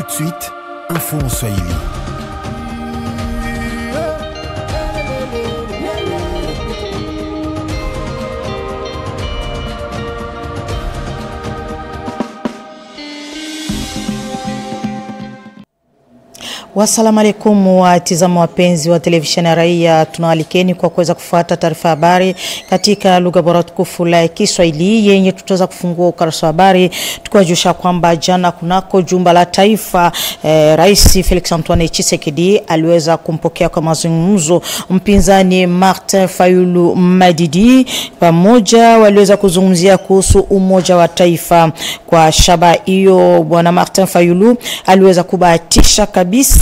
de suite, Info en Swahili. Wassalamu alaikum watazamaji wapenzi wa televisheni ya Raia, tunawalikeni kwa kuweza kufuata taarifa habari katika lugha bora tukufu la Kiswahili yenye tutaweza kufungua ukurasa wa habari tukiwajulisha kwamba jana kunako jumba la taifa Rais Felix Antoine Tshisekedi aliweza kumpokea kwa mazungumzo mpinzani Martin Fayulu Madidi. Pamoja waliweza kuzungumzia kuhusu umoja wa taifa. Kwa shaba hiyo bwana Martin Fayulu aliweza kubahatisha kabisa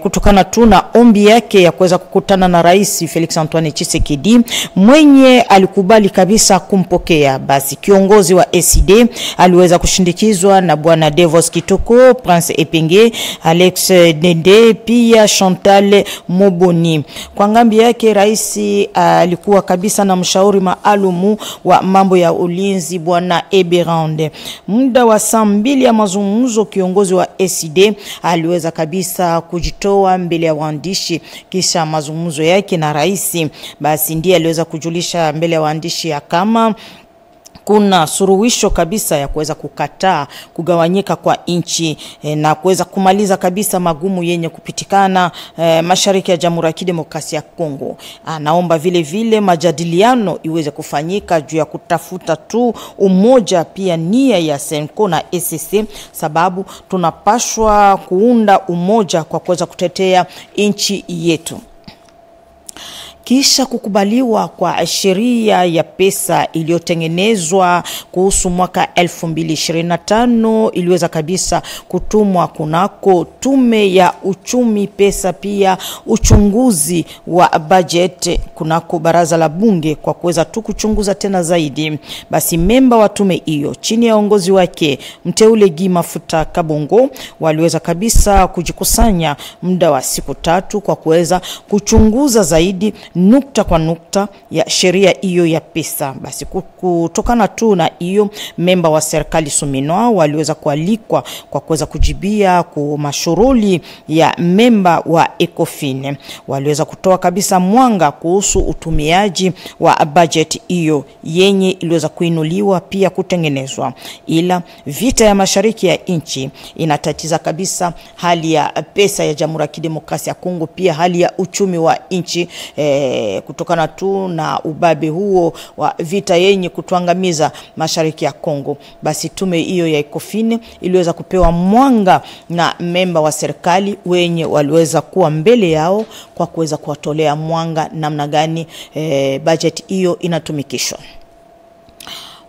kutokana tu na ombi yake ya kuweza kukutana na Rais Felix Antoine Tshisekedi mwenye alikubali kabisa kumpokea. Basi kiongozi wa ECD aliweza kushindikizwa na bwana Devos Kitoko, Prince Epenge, Alex Dende pia Chantal Moboni. Kwa ngambi yake rais alikuwa kabisa na mshauri maalumu wa mambo ya ulinzi bwana Eberande. Muda wa saa 2 ya mazungumzo kiongozi wa ECD aliweza kabisa kujitoa mbele ya waandishi kisha mazungumzo yake na rais. Basi ndiye aliweza kujulisha mbele ya waandishi ya kama kuna suruhisho kabisa ya kuweza kukataa kugawanyika kwa nchi na kuweza kumaliza kabisa magumu yenye kupitikana mashariki ya Jamhuri ya Kidemokrasia ya Kongo. Anaomba vile vile majadiliano iweze kufanyika juu ya kutafuta tu umoja pia nia ya Senko na ECC, sababu tunapashwa kuunda umoja kwa kuweza kutetea nchi yetu. Kisha kukubaliwa kwa sheria ya pesa iliyotengenezwa kuhusu mwaka 2025 iliweza kabisa kutumwa kunako tume ya uchumi pesa pia uchunguzi wa budget kunako baraza la bunge kwa kuweza tu kuchunguza tena zaidi. Basi memba wa tume hiyo chini ya uongozi wake mteule Guy Mafuta Kabongo waliweza kabisa kujikusanya muda wa siku 3 kwa kuweza kuchunguza zaidi nukta kwa nukta ya sheria hiyo ya pesa. Basi kutokana tu na hiyo memba wa serikali Suminwa waliweza kualikwa kwa kuweza kujibia kwa mashuruli ya memba wa Ecofin. Waliweza kutoa kabisa mwanga kuhusu utumiaji wa budget hiyo yenye iliweza kuinuliwa pia kutengenezwa. Ila vita ya mashariki ya nchi inatatiza kabisa hali ya pesa ya Jamhuri ya Kidemokrasia ya Kongo, pia hali ya uchumi wa nchi kutokana tu na ubabe huo wa vita yenye kutuangamiza mashariki ya Kongo. Basi tume hiyo ya Ecofin iliweza kupewa mwanga na memba wa serikali wenye waliweza kuwa mbele yao kwa kuweza kuwatolea mwanga namna gani budget hiyo inatumikishwa.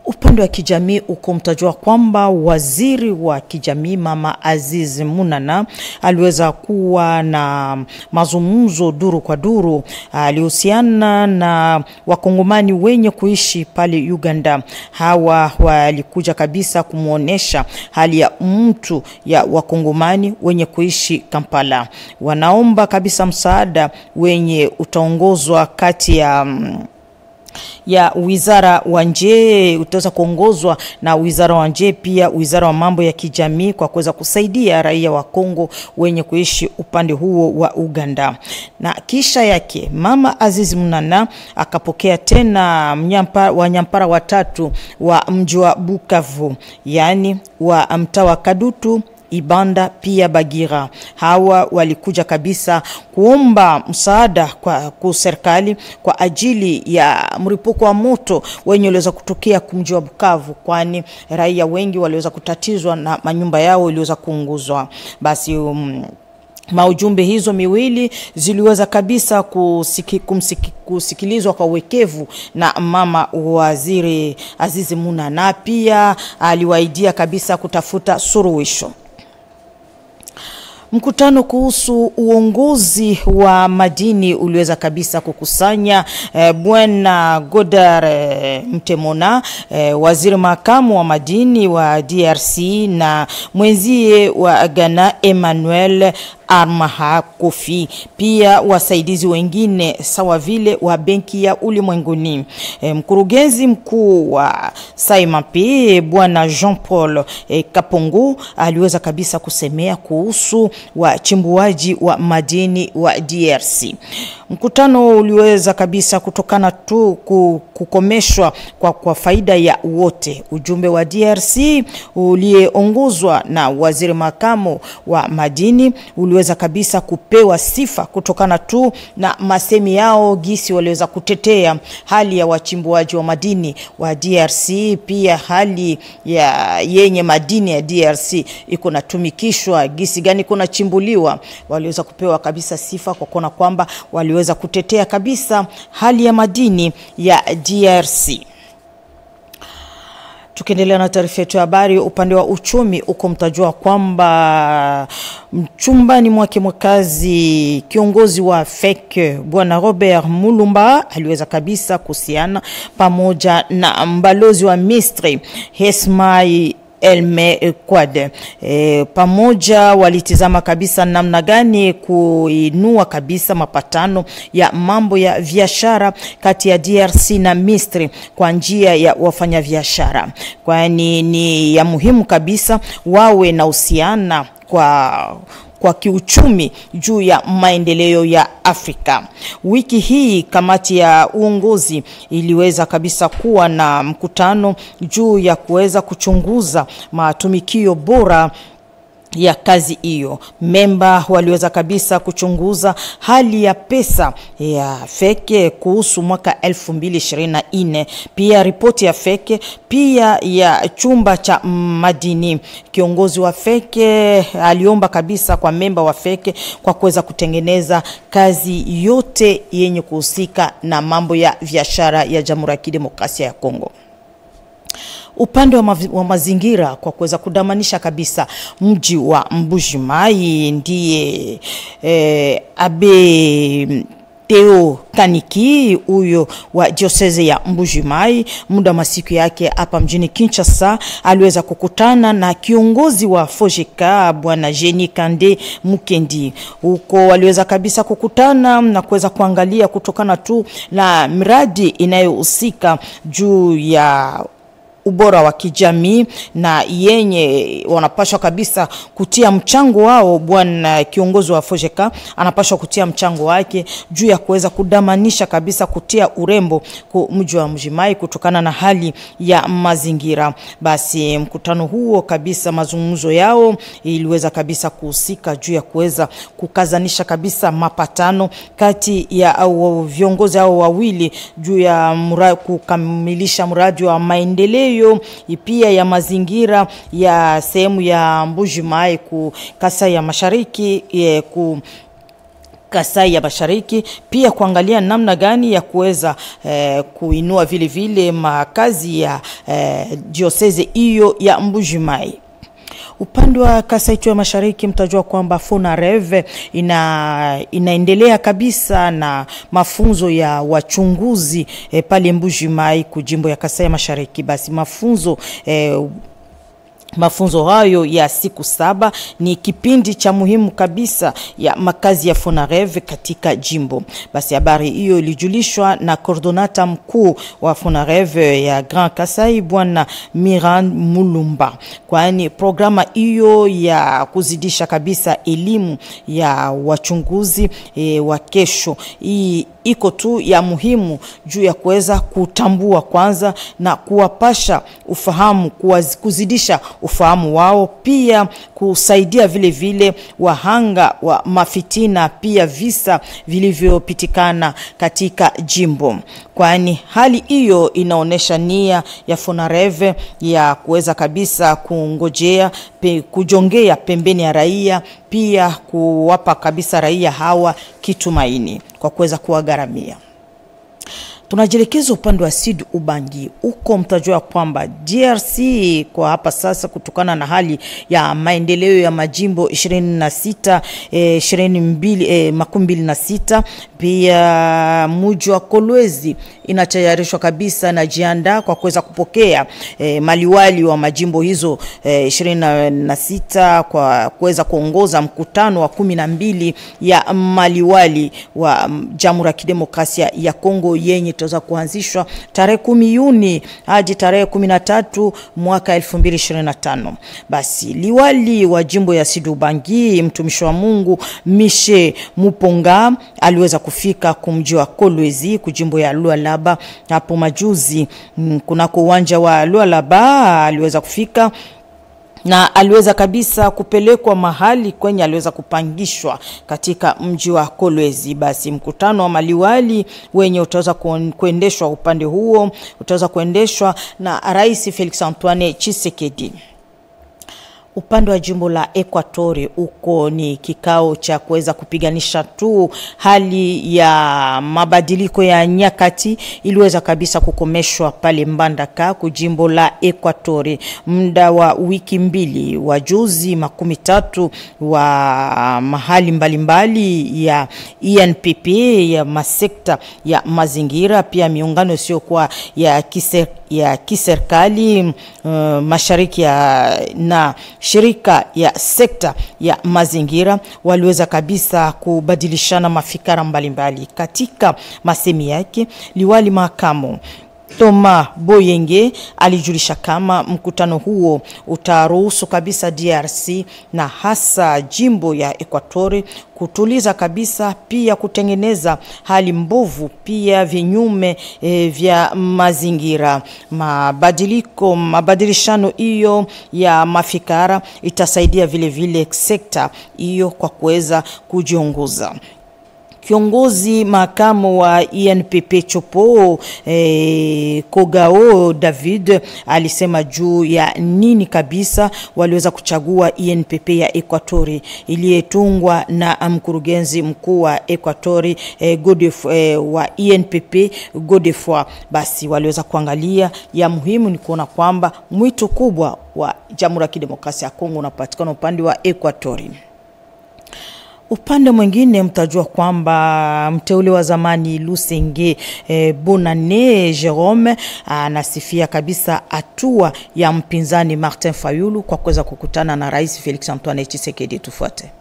Upande wa kijamii ukomtajua kwamba waziri wa kijamii Mama Aziz Munana aliweza kuwa na mazungumzo duru kwa duru alihusiana na wakongomani wenye kuishi pale Uganda. Hawa walikuja kabisa kumuonesha hali ya mtu ya wakongomani wenye kuishi Kampala. Wanaomba kabisa msaada wenye utaongozwa kati ya wizara wa nje, utaweza kuongozwa na wizara wa nje pia wizara wa mambo ya kijamii kwa kuweza kusaidia raia wa Kongo wenye kuishi upande huo wa Uganda. Na kisha yake Mama Aziz Munana akapokea tena wanyampara watatu wa mji wa Bukavu, yani wa mtaa wa Kadutu, Ibanda pia Bagira. Hawa walikuja kabisa kuomba msaada kwa serikali kwa ajili ya mripuko wa moto wenye uliweza kutokea kumji wa Bukavu, kwani raia wengi waliweza kutatizwa na manyumba yao iliweza kuunguzwa. Basi maujumbe hizo miwili ziliweza kabisa kusikilizwa kwa wekevu na mama waziri Aziz Munana, pia aliwaidia kabisa kutafuta suruhisho. Mkutano kuhusu uongozi wa madini uliweza kabisa kukusanya bwana Godar Mtemona, waziri makamu wa madini wa DRC, na mwenzie wa Ghana Emmanuel Armaha Kofi, pia wasaidizi wengine sawa vile wa Benki ya Ulimwenguni. Mkurugenzi mkuu wa SAIMAP bwana Jean-Paul Kapongo aliweza kabisa kusemea kuhusu wachimbuaji wa madini wa DRC. Mkutano uliweza kabisa kutokana tu kukomeshwa kwa faida ya wote. Ujumbe wa DRC ulioongozwa na waziri makamo wa madini uliweza kabisa kupewa sifa kutokana tu na masemi yao gisi waliweza kutetea hali ya wachimbuaji wa madini wa DRC, pia hali ya yenye madini ya DRC iko natumikishwa gisi gani kuna chimbuliwa. Waliweza kupewa kabisa sifa kwa kuona kwamba waliweza kutetea kabisa hali ya madini ya DRC. Tukiendelea na taarifa yetu ya habari, upande wa uchumi uko mtajua kwamba mchumbani mwake mwakazi kiongozi wa FEC bwana Robert Mulumba aliweza kabisa kusiana pamoja na mbalozi wa Misri Hesmai Elme Kwade. Pamoja walitizama kabisa namna gani kuinua kabisa mapatano ya mambo ya biashara kati ya DRC na Misri kwa njia ya wafanya biashara, kwani ni ya muhimu kabisa wawe na uhusiano kwa kiuchumi juu ya maendeleo ya Afrika. Wiki hii kamati ya uongozi iliweza kabisa kuwa na mkutano juu ya kuweza kuchunguza matumikio bora ya kazi hiyo. Memba waliweza kabisa kuchunguza hali ya pesa ya FEC kuhusu mwaka 2024, pia ripoti ya FEC, pia ya chumba cha madini. Kiongozi wa FEC aliomba kabisa kwa memba wa FEC kwa kuweza kutengeneza kazi yote yenye kuhusika na mambo ya biashara ya Jamhuri ya Kidemokrasia ya Kongo. Upande wa mazingira kwa kuweza kudamanisha kabisa mji wa Mbuji-Mayi, ndiye Abe Theo Kaniki huyo wa diocese ya Mbuji-Mayi muda masiku yake hapa mjini Kinshasa aliweza kukutana na kiongozi wa Fojeka bwana Jenny Kande Mukendi. Huko waliweza kabisa kukutana na kuweza kuangalia kutokana tu na miradi inayohusika juu ya ubora wa kijamii na yenye wanapaswa kabisa kutia mchango wao. Bwana kiongozi wa Fojeka anapaswa kutia mchango wake juu ya kuweza kudamanisha kabisa kutia urembo kwa mji wa Mbuji-Mayi kutokana na hali ya mazingira. Basi mkutano huo kabisa, mazungumzo yao iliweza kabisa kuhusika juu ya kuweza kukazanisha kabisa mapatano kati ya viongozi hao wawili juu ya kukamilisha mradi wa maendeleo pia ya mazingira ya sehemu ya Mbuji-Mayi ku Kasai ya Mashariki Kasai ya Mashariki, pia kuangalia namna gani ya kuweza kuinua vile vile makazi ya diocese hiyo ya Mbuji-Mayi. Upande wa Kasai ya Mashariki mtajua kwamba FONAREV inaendelea kabisa na mafunzo ya wachunguzi pale Mbuji-Mayi kujimbo ya Kasai ya Mashariki. Basi mafunzo hayo ya siku 7 ni kipindi cha muhimu kabisa ya makazi ya FONAREV katika jimbo. Basi habari hiyo ilijulishwa na coordonata mkuu wa FONAREV ya Grand Kasai bwana Miran Mulumba, kwani programa hiyo ya kuzidisha kabisa elimu ya wachunguzi wa kesho iko tu ya muhimu juu ya kuweza kutambua kwanza na kuwapasha ufahamu, kuzidisha ufahamu wao, pia kusaidia vile vile wahanga wa mafitina, pia visa vilivyopitikana katika jimbo. Kwani hali hiyo inaonesha nia ya FONAREV ya kuweza kabisa kujongea pembeni ya raia, pia kuwapa kabisa raia hawa kitumaini kwa kuweza kuwagaramia. Tunajielekeza upande wa Sud Ubangi. Uko mtajua kwamba DRC kwa hapa sasa, kutokana na hali ya maendeleo ya majimbo 26 26 pia mji wa Kolwezi inatayarishwa kabisa na jianda kwa kuweza kupokea maliwali wa majimbo hizo 26 kwa kuweza kuongoza mkutano wa 12 ya maliwali wa Jamhuri ya Kidemokrasia ya Kongo yenye itaweza kuanzishwa tarehe 10 Juni hadi tarehe 13 mwaka 2025. Basi liwali wa jimbo ya Sud Ubangi, mtumishi wa Mungu Mishe Muponga, aliweza kufika kumji wa Kolwezi kujimbo ya Lualaba hapo majuzi. Kunako uwanja wa Lualaba aliweza kufika na aliweza kabisa kupelekwa mahali kwenye aliweza kupangishwa katika mji wa Kolwezi. Basi mkutano wa maliwali wenye utaweza kuendeshwa upande huo utaweza kuendeshwa na Rais Felix Antoine Tshisekedi. Upande wa jimbo la Equatori uko ni kikao cha kuweza kupiganisha tu hali ya mabadiliko ya nyakati iliweza kabisa kukomeshwa pale Mbandaka kujimbo la Equatori. Muda wa wiki mbili, wajuzi 13 wa mahali mbalimbali ya ENPP ya masekta ya mazingira, pia miungano sio kwa ya kiserikali mashariki na shirika ya sekta ya mazingira waliweza kabisa kubadilishana mafikara mbalimbali. Katika masemi yake, liwali makamo Thomas Boyenge alijulisha kama mkutano huo utaruhusu kabisa DRC na hasa jimbo ya Equatori kutuliza kabisa, pia kutengeneza hali mbovu pia vinyume vya mazingira. Mabadilishano hiyo ya mafikara itasaidia vile vile sekta hiyo kwa kuweza kujiongoza. Kiongozi makamo wa ENPP Chopo Kogao David alisema juu ya nini kabisa waliweza kuchagua ENPP ya Equatori iliyetungwa na mkurugenzi mkuu wa Equatori wa ENPP Godefroid. Basi waliweza kuangalia ya muhimu ni kuona kwamba mwito kubwa wa Jamhuri ya Kidemokrasia ya Kongo unapatikana upande wa Equatori. Upande mwingine mtajua kwamba mteule wa zamani Lusenge Bonane Jerome anasifia kabisa hatua ya mpinzani Martin Fayulu kwa kuweza kukutana na Rais Felix Antoine Tshisekedi. Tufuate.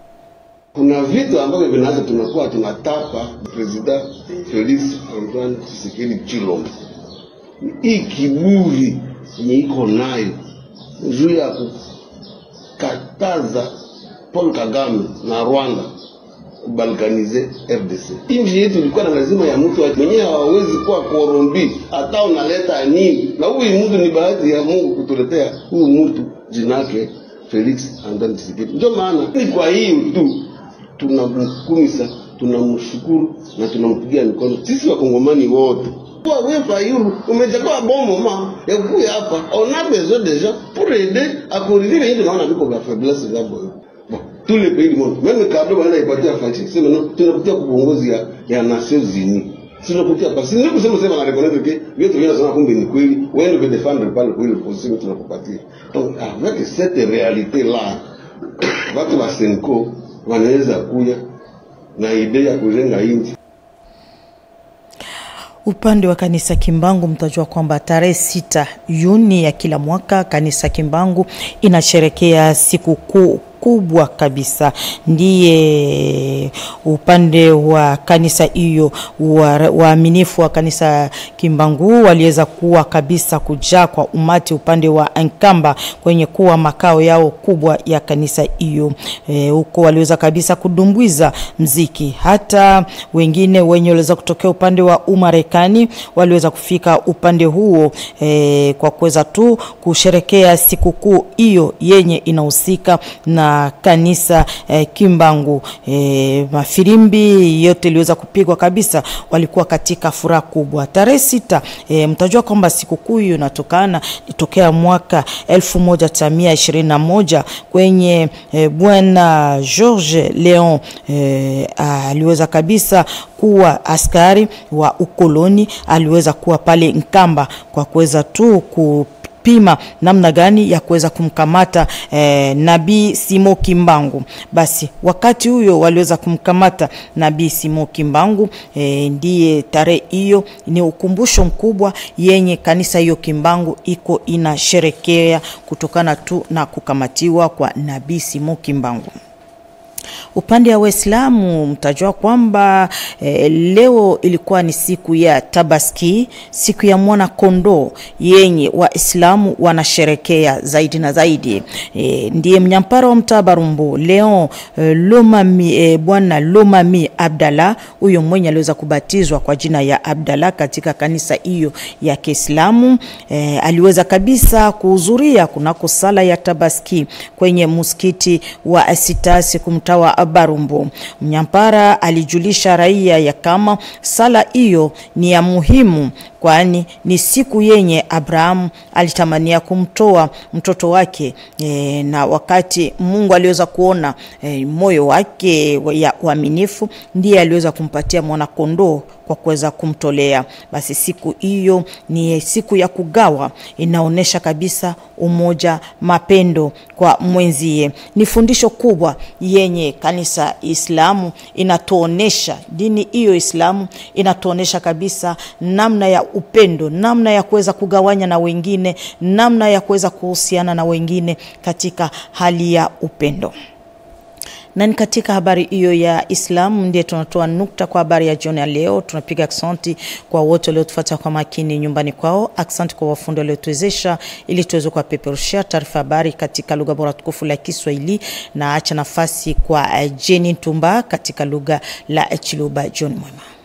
Kuna vitu ambavyo vinaanza tunakuwa tunatapa President Felix Antoine Tshisekedi Chilombo. Hii kiburi yenye iko nayo juu ya kukataza Paul Kagame na Rwanda kubalkanize RDC. Nchi yetu ilikuwa na lazima ya mtu mwenyewe hawezi kuwa korombi hata unaleta nini. Na huyu mtu ni bahati ya Mungu kutuletea huyu mtu jina lake Felix Antoine Tshisekedi. Ndio maana ni kwa hiyo tu tunamkumisa, tunamshukuru na tunampigia mikono sisi wakongomani wote. Kwa wewe Fayulu umechukua bomo ma ya kuja hapa, on a besoin de gens pour aider à corriger les gens qui ont la faiblesse là. Bon, tous les pays du monde, même le cadeau on a épaté à Fatigue, c'est maintenant tu n'as pas kuongozi ya Nations Unies. Si nous pouvons pas, si nous pouvons seulement reconnaître que nous devons nous rendre ni kweli, ou nous devons défendre par le kweli position tu n'as pas partir. Donc avec cette réalité là, watu wa Senko wanaweza kuja na idea ya kujenga nchi. Upande wa kanisa Kimbangu mtajua kwamba tarehe 6 Juni ya kila mwaka kanisa Kimbangu inasherekea siku kubwa kabisa. Ndiye upande wa kanisa hiyo waaminifu wa kanisa Kimbangu waliweza kuwa kabisa kujaa kwa umati upande wa Nkamba kwenye kuwa makao yao kubwa ya kanisa hiyo. Huko waliweza kabisa kudumbwiza mziki. Hata wengine wenye waliweza kutokea upande wa Umarekani waliweza kufika upande huo kwa kuweza tu kusherekea sikukuu hiyo yenye inahusika na na kanisa Kimbangu. Mafirimbi yote iliweza kupigwa kabisa, walikuwa katika furaha kubwa. Tarehe 6, mtajua kwamba sikukuu hiyo itokea mwaka 1921 kwenye Bwana George Leon aliweza kabisa kuwa askari wa ukoloni, aliweza kuwa pale Nkamba kwa kuweza tu kupima namna gani ya kuweza kumkamata Nabii Simon Kimbangu. Basi wakati huyo waliweza kumkamata Nabii Simon Kimbangu, ndiye tarehe hiyo ni ukumbusho mkubwa yenye kanisa hiyo Kimbangu iko inasherekea kutokana tu na kukamatiwa kwa Nabii Simon Kimbangu. Upande wa Waislamu mtajua kwamba leo ilikuwa ni siku ya Tabaski, siku ya mwana kondoo yenye Waislamu wanasherekea zaidi na zaidi. Ndiye mnyampara wa mtaa Barumbu Leon Lomami, Bwana Lomami Abdallah, huyo mwenye aliweza kubatizwa kwa jina ya Abdallah katika kanisa hiyo ya Kiislamu, aliweza kabisa kuhudhuria kunako sala ya Tabaski kwenye msikiti wa Asitasi kumtawa Barumbu. Mnyampara alijulisha raia ya kama sala hiyo ni ya muhimu, kwani ni siku yenye Abraham alitamania kumtoa mtoto wake, na wakati Mungu aliweza kuona moyo wake ya uaminifu, ndiye aliweza kumpatia mwana kondoo kwa kuweza kumtolea. Basi siku hiyo ni siku ya kugawa, inaonesha kabisa umoja, mapendo kwa mwenzie. Ni fundisho kubwa yenye kanisa Islamu inatuonesha, dini hiyo Islamu inatuonesha kabisa namna ya upendo, namna ya kuweza kugawanya na wengine, namna ya kuweza kuhusiana na wengine katika hali ya upendo. Na katika habari hiyo ya Islamu ndiye tunatoa nukta kwa habari ya jioni ya leo. Tunapiga aksanti kwa wote waliotufuata kwa makini nyumbani kwao. Aksanti kwa wafundi waliotuwezesha ili tuweze kupeperushia taarifa habari katika lugha bora tukufu la Kiswahili, na acha nafasi kwa Jenny Tumba katika lugha la Chiluba. Jioni mwema.